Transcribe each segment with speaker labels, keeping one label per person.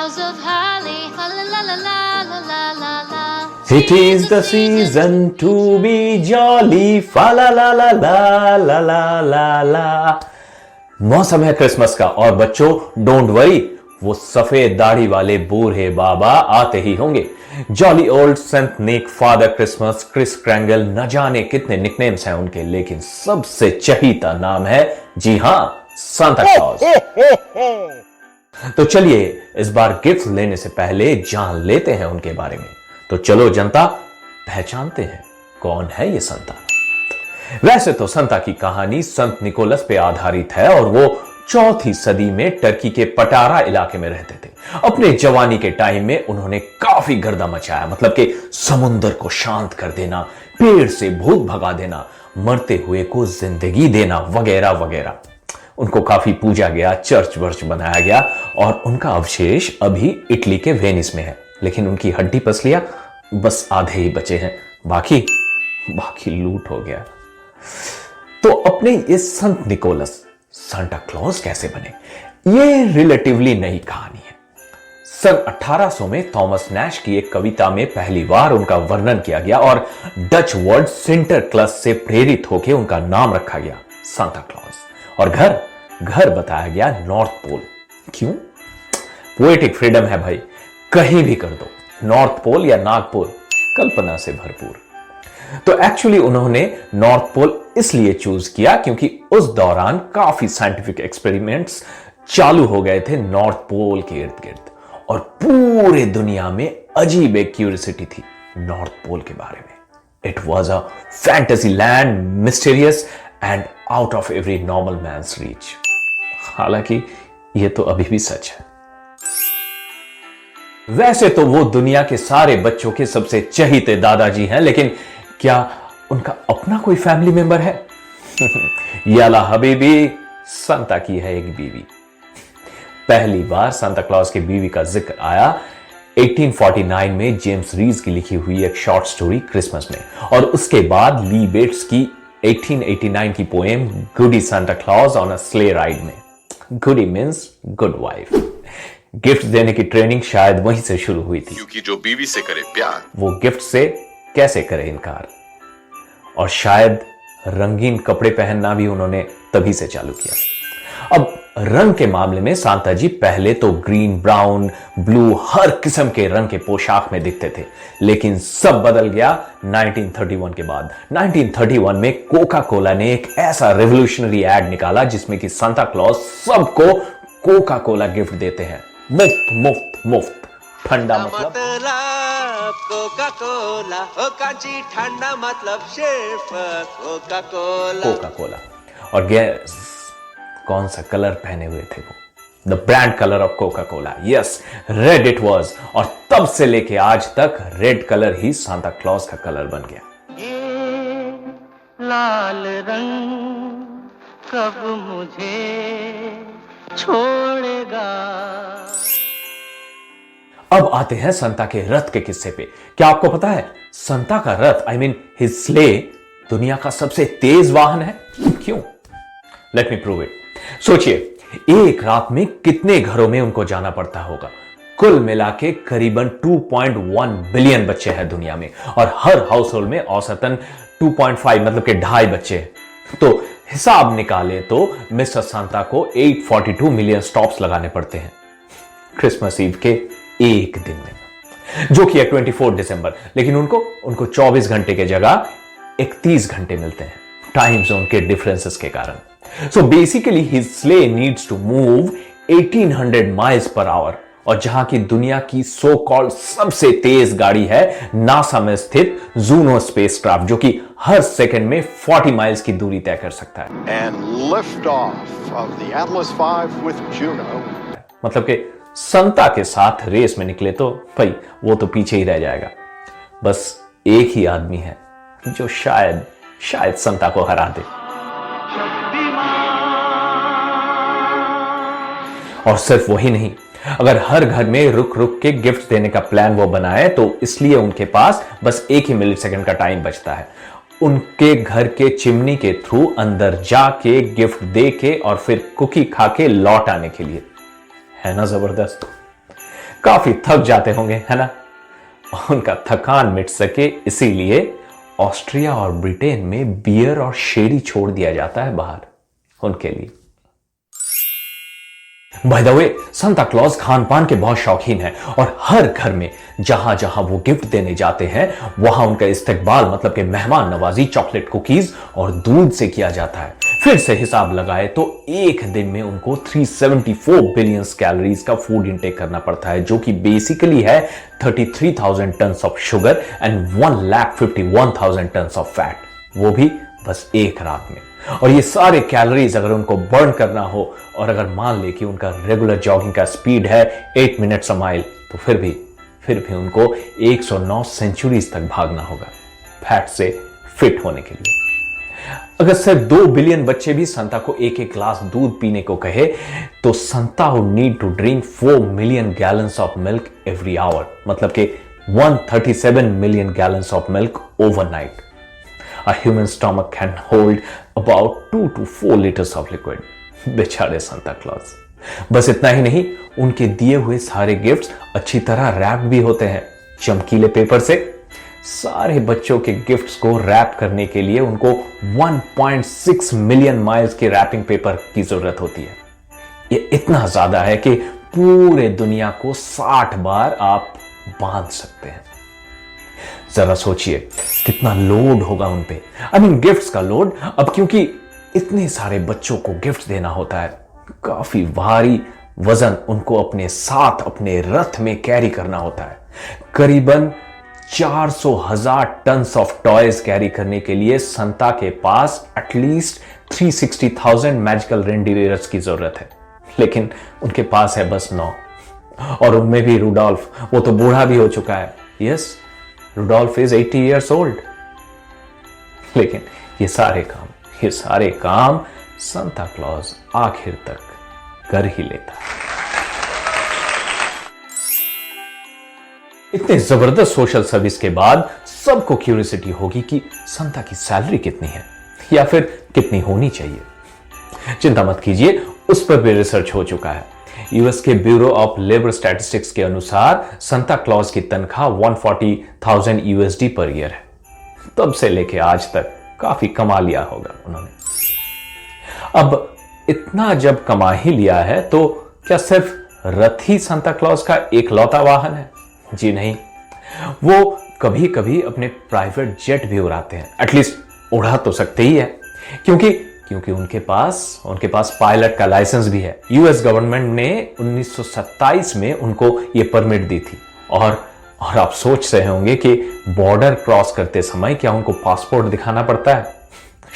Speaker 1: boughs of holly. La la la la la la la la.
Speaker 2: It is the season to be jolly. Fa la la la la la la la la. मौसम है Christmas का और बच्चों don't worry, वो सफेद दाढ़ी वाले बूढ़े बाबा आते ही होंगे। जॉली ओल्ड सेंट निक, फादर क्रिसमस, क्रिस क्रैंगल, न जाने कितने निकनेम्स हैं उनके, लेकिन सबसे चहीता नाम है, जी हां, सांता क्लॉज। तो चलिए इस बार गिफ्ट लेने से पहले जान लेते हैं उनके बारे में। तो चलो जनता, पहचानते हैं कौन है ये संता। वैसे तो संता की कहानी संत निकोलस पे आधारित है और वो 4वीं सदी में टर्की के पटारा इलाके में रहते थे। अपने जवानी के टाइम में उन्होंने काफी गर्दा मचाया, मतलब कि समुंदर को शांत कर देना, पेड़ से भूत भगा देना, मरते हुए को जिंदगी देना, वगैरह वगैरह। उनको काफी पूजा गया, चर्च वर्च बनाया गया और उनका अवशेष अभी इटली के वेनिस में है, लेकिन उनकी हड्डी पसलियां बस आधे ही बचे हैं, बाकी लूट हो गया। तो अपने ये संत निकोलस सांता क्लॉज कैसे बने, ये रिलेटिवली नई कहानी है। सन 1800 में थॉमस नैश की एक कविता में पहली बार उनका वर्णन किया गया और डच वर्ड सिंटरक्लस से प्रेरित होकर उनका नाम रखा गया सांता क्लॉज। और घर बताया गया नॉर्थ पोल। क्यों? पोएटिक फ्रीडम है भाई, कहीं भी कर दो, नॉर्थ पोल या नागपुर, कल्पना से भरपूर। तो एक्चुअली उन्होंने नॉर्थ पोल इसलिए चूज किया क्योंकि उस दौरान काफी साइंटिफिक एक्सपेरिमेंट्स चालू हो गए थे नॉर्थ पोल के इर्द गिर्द, और पूरे दुनिया में अजीब एक क्यूरियोसिटी थी नॉर्थ पोल के बारे में। It was a fantasy land, mysterious and out of every normal man's reach. हालांकि यह तो अभी भी सच है। वैसे तो वो दुनिया के सारे बच्चों के सबसे चहीते दादाजी हैं, लेकिन क्या उनका अपना कोई फैमिली मेंबर है? याला हबीबी, सांता की है एक बीवी। पहली बार सांता क्लॉज की बीवी का जिक्र आया 1849 में जेम्स रीज की लिखी हुई एक शॉर्ट स्टोरी क्रिसमस में, और उसके बाद ली बेट्स की 1889 की poem Goody Santa Claus on a sleigh ride में। Goody means good wife. Gift देने की ट्रेनिंग शायद वहीं से शुरू हुई थी,
Speaker 3: क्योंकि जो बीवी से करे प्यार,
Speaker 2: वो गिफ्ट से कैसे करे इनकार। और शायद रंगीन कपड़े पहनना भी उन्होंने तभी से चालू किया। अब रंग के मामले में सांता जी पहले तो ग्रीन, ब्राउन, ब्लू, हर किस्म के रंग के पोशाक में दिखते थे, लेकिन सब बदल गया 1931 के बाद। 1931 में कोका कोला ने एक ऐसा रेवोल्यूशनरी एड निकाला जिसमें कि सांता क्लॉज सबको कोका कोला गिफ्ट देते हैं, मुफ्त मुफ्त मुफ्त। ठंडा मतलब
Speaker 4: कोका कोला, हो कांची ठंडा मतलब सिर्फ कोका कोला।
Speaker 2: Coca Cola. और गैस कौन सा कलर पहने हुए थे वो? The brand colour of Coca Cola, yes, read it was. और तब से लेके आज तक रेड कलर ही सांता क्लॉज का कलर बन गया।
Speaker 5: ये लाल रंग कब मुझे छोड़ेगा।
Speaker 2: अब आते हैं संता के रथ के किस्से पे। क्या आपको पता है संता का रथ, आई मीन हिज स्ले, दुनिया का सबसे तेज वाहन है? क्यों? Let me prove it. सोचिए, एक रात में कितने घरों में उनको जाना पड़ता होगा। कुल मिला के करीबन 2.1 बिलियन बच्चे हैं दुनिया में, और हर हाउस होल्ड में औसतन 2.5 मतलब के 2.5 बच्चे। तो हिसाब निकाले तो मिस्टर सांता को 842 मिलियन स्टॉप्स लगाने पड़ते हैं क्रिसमस ईव के एक दिन में, जो कि है 24 दिसंबर। लेकिन उनको 24 घंटे के जगह 31 घंटे मिलते हैं, टाइम जोन के डिफरेंसेस के कारण। So basically his sleigh needs to move 1800 miles per hour, और जहां की दुनिया की सो कॉल्ड सबसे तेज गाड़ी है नासा में स्थित जूनो स्पेसक्राफ्ट, जो कि हर सेकंड में 40 माइल्स की दूरी तय कर सकता है।
Speaker 6: And lift off of the Atlas V with Juno.
Speaker 2: मतलब कि संता के साथ रेस में निकले तो भाई वो तो पीछे ही रह जाएगा। बस एक ही आदमी है जो शायद संता को हरा दे, और सिर्फ वही नहीं, अगर हर घर में रुक रुक के गिफ्ट देने का प्लान वो बनाए तो इसलिए उनके पास बस एक ही मिली सेकंड का टाइम बचता है उनके घर के चिमनी के थ्रू अंदर जाके गिफ्ट दे के और फिर कुकी खा के लौट आने के लिए। है ना जबरदस्त? काफी थक जाते होंगे, है ना? उनका थकान मिट सके इसीलिए ऑस्ट्रिया और ब्रिटेन में बियर और शेरी छोड़ दिया जाता है बाहर उनके लिए। By the way, Santa Claus Khan पान के बहुत शौकीन है और हर घर में जहां जहां वो गिफ्ट देने जाते हैं वहां उनका इस्तकबाल मतलब कि मेहमान नवाजी चॉकलेट कुकीज और दूध से किया जाता है। फिर से हिसाब लगाए तो एक दिन में उनको 374 बिलियन कैलोरीज का फूड इंटेक करना पड़ता है, जो कि बेसिकली है 33,000 ton of sugar and 1,51,000 ton of fat, वो भी बस एक रात में। और ये सारे कैलोरीज अगर उनको बर्न करना हो और अगर मान ले कि उनका रेगुलर जॉगिंग का स्पीड है 8 मिनट्स अ माइल, तो फिर भी उनको 109 सेंचुरीज तक भागना होगा फैट से फिट होने के लिए। अगर सिर्फ 2 बिलियन बच्चे भी संता को एक एक ग्लास दूध पीने को कहे तो Santa would need to drink 4 million gallons of milk every hour, मतलब कि 137 million gallons of milk overnight. A human stomach can hold about 2 to 4 liters of liquid. बेचारे सांता क्लॉज। बस इतना ही नहीं, उनके दिए हुए सारे गिफ्ट्स अच्छी तरह रैप भी होते हैं चमकीले पेपर से। सारे बच्चों के गिफ्ट्स को रैप करने के लिए उनको 1.6 मिलियन माइल्स के रैपिंग पेपर की जरूरत होती है। ये इतना ज्यादा है कि पूरे दुनिया को 60 बार आप बांध सकते हैं। जरा सोचिए कितना लोड होगा उन पे, आई मीन गिफ्ट्स का लोड। अब क्योंकि इतने सारे बच्चों को गिफ्ट देना होता है, काफी भारी वजन उनको अपने साथ अपने रथ में कैरी करना होता है। करीबन 400,000 टन ऑफ टॉयज कैरी करने के लिए संता के पास एटलीस्ट 360,000 मैजिकल रेनडियर्स की जरूरत है, लेकिन उनके पास है बस 9, और उनमें भी रुडोल्फ, वो तो बूढ़ा भी हो चुका है। Yes, Rudolph is 80 years old। लेकिन ये सारे काम सांता क्लॉज आखिर तक कर ही लेता है। इतने जबरदस्त सोशल सर्विस के बाद सबको क्यूरियोसिटी होगी कि सांता की सैलरी कितनी है या फिर कितनी होनी चाहिए। चिंता मत कीजिए, उस पर भी रिसर्च हो चुका है। यूएस के ब्यूरो ऑफ लेबर स्टैटिस्टिक्स के अनुसार सांता क्लॉज की तनख्वाह 140,000 USD पर ईयर है। तब से लेके आज तक काफी कमा लिया होगा उन्होंने। अब इतना जब कमा ही लिया है तो क्या सिर्फ रथ ही सांता क्लॉज का एकलौता वाहन है? जी नहीं, वो कभी कभी अपने प्राइवेट जेट भी उड़ाते हैं। एटलीस्ट उड़ा तो सकते ही है, क्योंकि उनके पास पायलट का लाइसेंस भी है। यूएस गवर्नमेंट ने 1927 में उनको यह परमिट दी थी। और आप सोच रहे होंगे कि बॉर्डर क्रॉस करते समय क्या उनको पासपोर्ट दिखाना पड़ता है?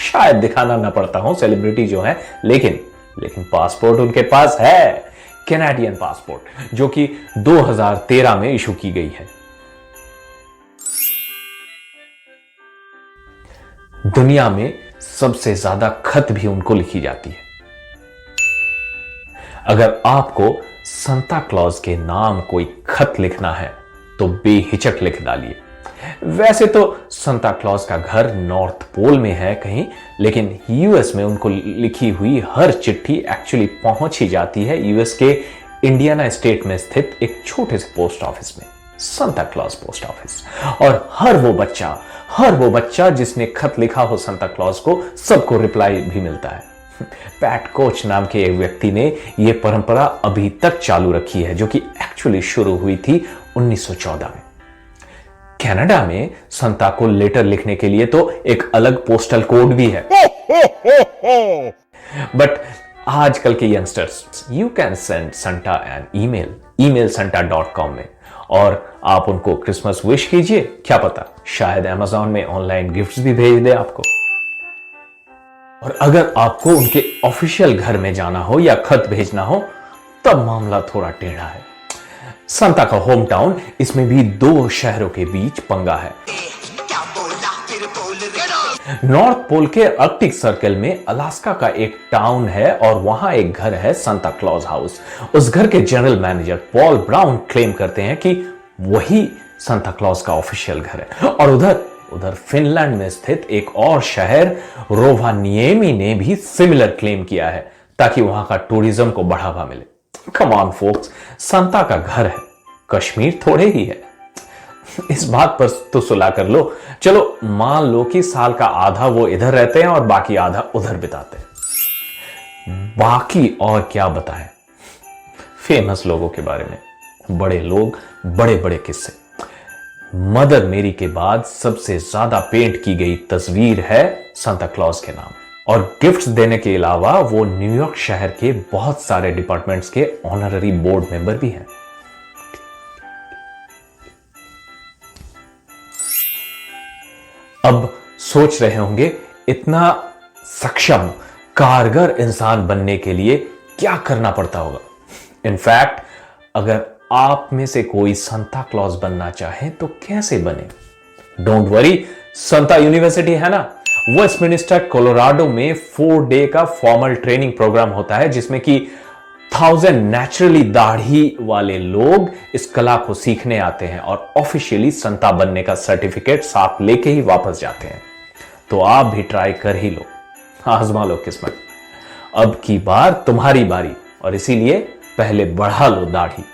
Speaker 2: शायद दिखाना ना पड़ता हो, सेलिब्रिटी जो है, लेकिन पासपोर्ट उनके पास है, कैनेडियन पासपोर्ट, जो कि 2013 में इशू की गई है। दुनिया में सबसे ज्यादा खत भी उनको लिखी जाती है। अगर आपको सांता क्लॉज के नाम कोई खत लिखना है तो बेहिचक लिख डालिए। वैसे तो सांता क्लॉज का घर नॉर्थ पोल में है कहीं, लेकिन यूएस में उनको लिखी हुई हर चिट्ठी एक्चुअली पहुंच ही जाती है यूएस के इंडियाना स्टेट में स्थित एक छोटे से पोस्ट ऑफिस में, सांता क्लॉज पोस्ट ऑफिस। और हर वो बच्चा जिसने खत लिखा हो सांता क्लॉज को, सबको रिप्लाई भी मिलता है। पैट कोच नाम के एक व्यक्ति ने यह परंपरा अभी तक चालू रखी है, जो कि एक्चुअली शुरू हुई थी 1914 में। कनाडा में सांता को लेटर लिखने के लिए तो एक अलग पोस्टल कोड भी है। बट आजकल के youngsters, you can send Santa an email santa.com में, और आप उनको क्रिसमस विश कीजिए। क्या पता शायद अमेज़न में ऑनलाइन गिफ्ट्स भी भेज दे आपको। और अगर आपको उनके ऑफिशियल घर में जाना हो या खत भेजना हो, तब मामला थोड़ा टेढ़ा है। सांता का होम टाउन, इसमें भी 2 शहरों के बीच पंगा है। नॉर्थ पोल के आर्कटिक सर्कल में अलास्का का एक टाउन है और वहां एक घर है सांता क्लॉज हाउस। उस घर के general manager Paul brown claim करते हैं कि वही सांता क्लॉज का ऑफिशियल घर है। और उधर फिनलैंड में स्थित एक और शहर रोवानिएमी ने भी सिमिलर क्लेम किया है, ताकि वहां का टूरिज्म को बढ़ावा मिले। कम ऑन फोक्स, सांता का घर है, कश्मीर थोड़े ही है। इस बात पर तो सुलह कर लो। चलो मान लो कि साल का आधा वो इधर रहते हैं और बाकी आधा उधर बिताते हैं। बाकी और क्या बताएं फेमस लोगों के बारे में। बड़े लोग, बड़े बड़े किस्से। मदर मेरी के बाद सबसे ज्यादा पेंट की गई तस्वीर है सांता क्लॉज के नाम, और गिफ्ट्स देने के अलावा वो न्यूयॉर्क शहर के बहुत सारे डिपार्टमेंट्स के ऑनररी बोर्ड मेंबर भी हैं। अब सोच रहे होंगे इतना सक्षम, कारगर इंसान बनने के लिए क्या करना पड़ता होगा। इनफैक्ट अगर आप में से कोई सांता क्लॉज बनना चाहे तो कैसे बने? डोंट वरी, सांता यूनिवर्सिटी है ना, वेस्टमिनिस्टर कोलोराडो में 4 डे का फॉर्मल ट्रेनिंग प्रोग्राम होता है, जिसमें कि 1000 नेचुरली दाढ़ी वाले लोग इस कला को सीखने आते हैं और ऑफिशियली सांता बनने का सर्टिफिकेट साथ लेके ही वापस जाते हैं। तो आप भी ट्राई कर ही लो, आजमा लो किस्मत। अब की बार तुम्हारी बारी, और इसीलिए पहले बढ़ा लो दाढ़ी।